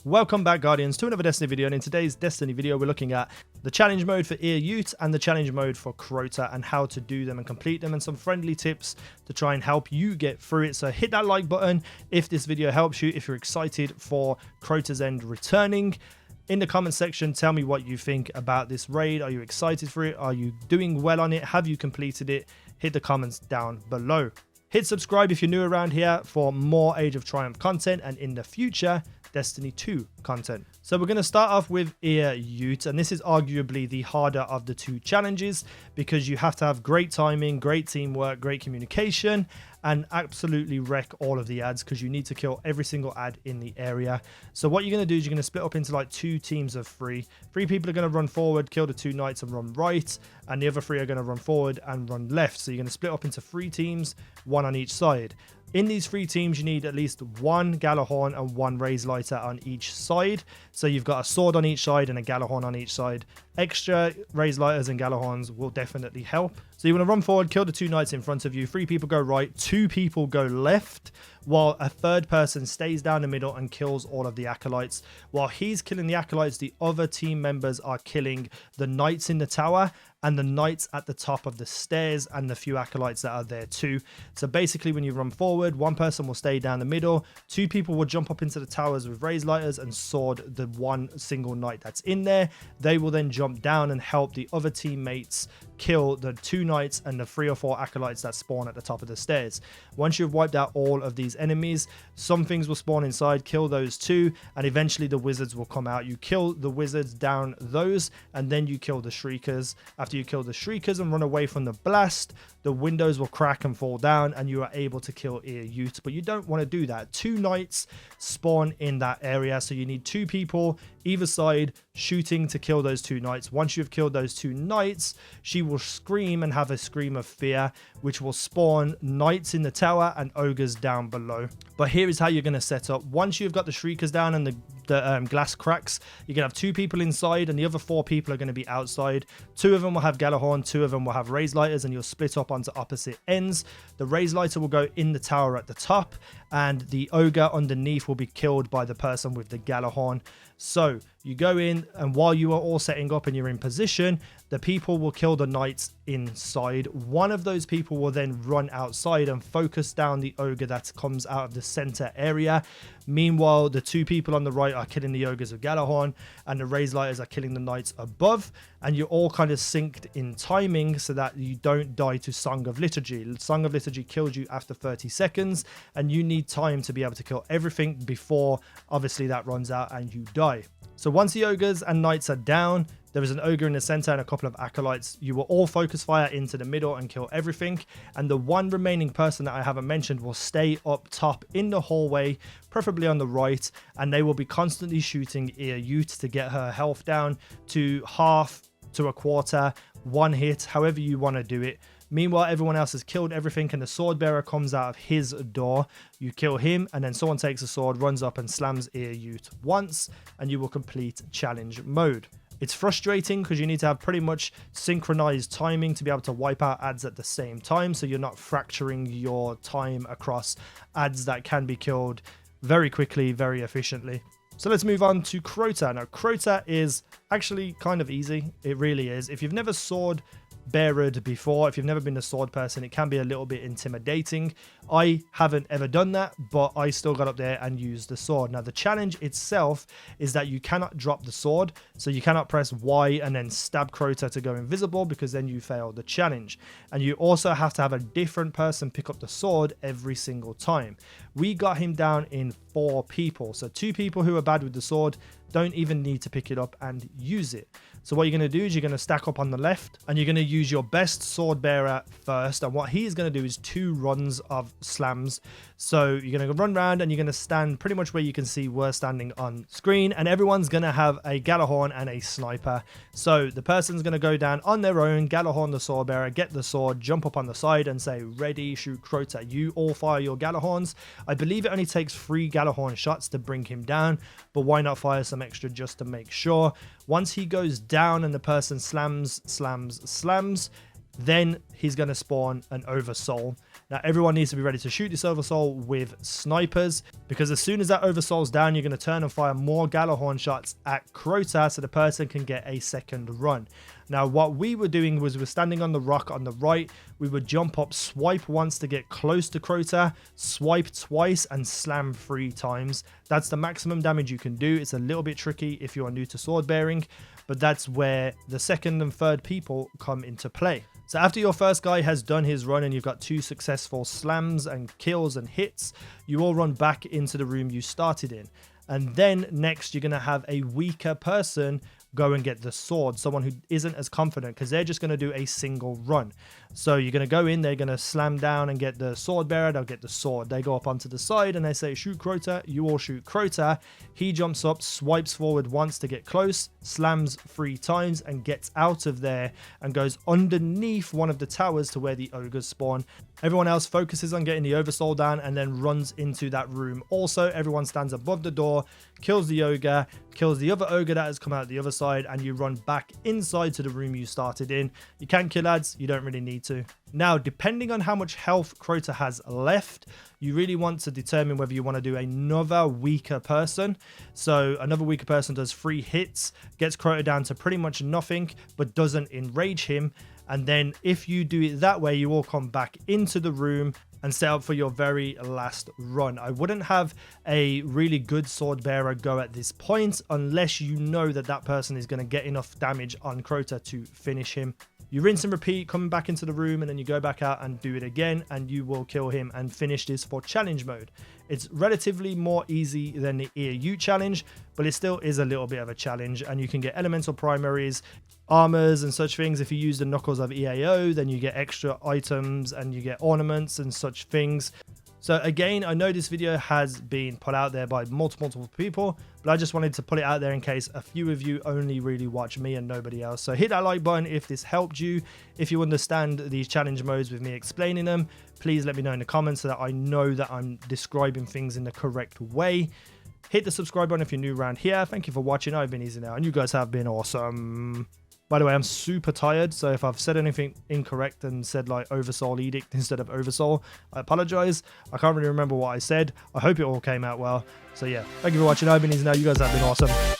Welcome back, Guardians, to another Destiny video, and in today's Destiny video we're looking at the challenge mode for Ironside and the challenge mode for Crota and how to do them and complete them, and some friendly tips to try and help you get through it. So hit that like button if this video helps you, if you're excited for Crota's End returning. In the comment section, tell me what you think about this raid. Are you excited for it? Are you doing well on it? Have you completed it? Hit the comments down below. Hit subscribe if you're new around here for more Age of Triumph content, and in the future Destiny 2 content. So we're going to start off with Ironside, and this is arguably the harder of the two challenges because you have to have great timing, great teamwork, great communication, and absolutely wreck all of the ads because you need to kill every single ad in the area. So what you're going to do is you're going to split up into like two teams of three. Three people are going to run forward, kill the two knights and run right, and the other three are going to run forward and run left. So you're going to split up into three teams, one on each side. In these three teams, you need at least one Gjallarhorn and one Raise Lighter on each side. So you've got a sword on each side and a Gjallarhorn on each side. Extra Raise Lighters and Gjallarhorns will definitely help. So you want to run forward, kill the two knights in front of you. Three people go right, two people go left, while a third person stays down the middle and kills all of the acolytes. While he's killing the acolytes, the other team members are killing the knights in the tower and the knights at the top of the stairs and the few acolytes that are there too. So basically when you run forward, one person will stay down the middle, two people will jump up into the towers with Raise Lighters and sword the one single knight that's in there. They will then jump down and help the other teammates kill the two knights and the 3 or 4 acolytes that spawn at the top of the stairs. Once you've wiped out all of these enemies, some things will spawn inside, kill those two, and eventually the wizards will come out. You kill the wizards down those, and then you kill the shriekers. After you kill the shriekers and run away from the blast, the windows will crack and fall down and you are able to kill Ironside. But you don't want to do that. Two knights spawn in that area, so you need two people either side shooting to kill those two knights. Once you've killed those two knights, she will scream and have a scream of fear, which will spawn knights in the tower and ogres down below. But here is how you're going to set up. Once you've got the shriekers down and the glass cracks, you're going to have two people inside and the other 4 people are going to be outside. 2 of them will have Gjallarhorn, 2 of them will have Raise Lighters, and you'll split up onto opposite ends. The Raise Lighter will go in the tower at the top, and the ogre underneath will be killed by the person with the Gjallarhorn. So you go in, and while you are all setting up and you're in position, the people will kill the knights inside. One of those people will then run outside and focus down the ogre that comes out of the center area. Meanwhile, the 2 people on the right are killing the ogres of Gjallarhorn, and the Raise Lighters are killing the knights above, and you're all kind of synced in timing so that you don't die to Song of Liturgy. Song of Liturgy kills you after 30 seconds, and you need time to be able to kill everything before obviously that runs out and you die. So once the ogres and knights are down, there is an ogre in the center and a couple of acolytes. You will all focus fire into the middle and kill everything. And the one remaining person that I haven't mentioned will stay up top in the hallway, preferably on the right. And they will be constantly shooting Ironside to get her health down to half, to a quarter, 1 hit, however you want to do it. Meanwhile, everyone else has killed everything and the sword bearer comes out of his door. You kill him and then someone takes a sword, runs up and slams Ironside once, and you will complete challenge mode. It's frustrating because you need to have pretty much synchronized timing to be able to wipe out ads at the same time, so you're not fracturing your time across ads that can be killed very quickly, very efficiently. So let's move on to Crota. Now, Crota is actually kind of easy. It really is. If you've never sword beared before, if you've never been a sword person, it can be a little bit intimidating. I haven't ever done that, but I still got up there and used the sword. Now the challenge itself is that you cannot drop the sword, so you cannot press Y and then stab Crota to go invisible, because then you fail the challenge. And you also have to have a different person pick up the sword every single time. We got him down in 4 people, so 2 people who are bad with the sword don't even need to pick it up and use it. So what you're going to do is you're going to stack up on the left and you're going to use your best sword bearer first. And what he's going to do is 2 runs of slams. So you're going to run around and you're going to stand pretty much where you can see we're standing on screen. And everyone's going to have a Gjallarhorn and a sniper. So the person's going to go down on their own, Gjallarhorn the sword bearer, get the sword, jump up on the side and say, ready, shoot Crota. You all fire your Gjallarhorns. I believe it only takes 3 Gjallarhorn shots to bring him down, but why not fire some extra just to make sure? Once he goes down and the person slams, then he's going to spawn an oversoul. Now, everyone needs to be ready to shoot this oversoul with snipers, because as soon as that oversoul's down, you're going to turn and fire more Gallahorn shots at Crota so the person can get a second run. Now, what we were doing was we're standing on the rock on the right. We would jump up, swipe once to get close to Crota, swipe twice, and slam 3 times. That's the maximum damage you can do. It's a little bit tricky if you are new to sword bearing, but that's where the second and third people come into play. So after your first guy has done his run and you've got 2 successful slams and kills and hits, you all run back into the room you started in. And then next you're going to have a weaker person go and get the sword, someone who isn't as confident, because they're just going to do a single run. So you're going to go in, they're going to slam down and get the sword bearer, they'll get the sword. They go up onto the side and they say, shoot Crota, you all shoot Crota. He jumps up, swipes forward once to get close, slams 3 times and gets out of there and goes underneath one of the towers to where the ogres spawn. Everyone else focuses on getting the oversoul down and then runs into that room. Also, everyone stands above the door, kills the ogre, kills the other ogre that has come out the other side, and you run back inside to the room you started in. You can kill ads, you don't really need to. Now, depending on how much health Crota has left, you really want to determine whether you want to do another weaker person. So another weaker person does 3 hits, gets Crota down to pretty much nothing, but doesn't enrage him. And then if you do it that way, you all come back into the room and set up for your very last run. I wouldn't have a really good sword bearer go at this point unless you know that that person is going to get enough damage on Crota to finish him. You rinse and repeat, coming back into the room, and then you go back out and do it again, and you will kill him and finish this for challenge mode. It's relatively more easy than the EAU challenge, but it still is a little bit of a challenge, and you can get elemental primaries, armors and such things. If you use the knuckles of EAO, then you get extra items and you get ornaments and such things. So again, I know this video has been put out there by multiple people, but I just wanted to put it out there in case a few of you only really watch me and nobody else. So hit that like button if this helped you. If you understand these challenge modes with me explaining them, please let me know in the comments so that I know that I'm describing things in the correct way. Hit the subscribe button if you're new around here. Thank you for watching. I've been Easy Now, and you guys have been awesome. By the way, I'm super tired, so if I've said anything incorrect and said like Oversoul Edict instead of Oversoul, I apologize. I can't really remember what I said. I hope it all came out well. So yeah, thank you for watching. I've been Easy Now. You guys have been awesome.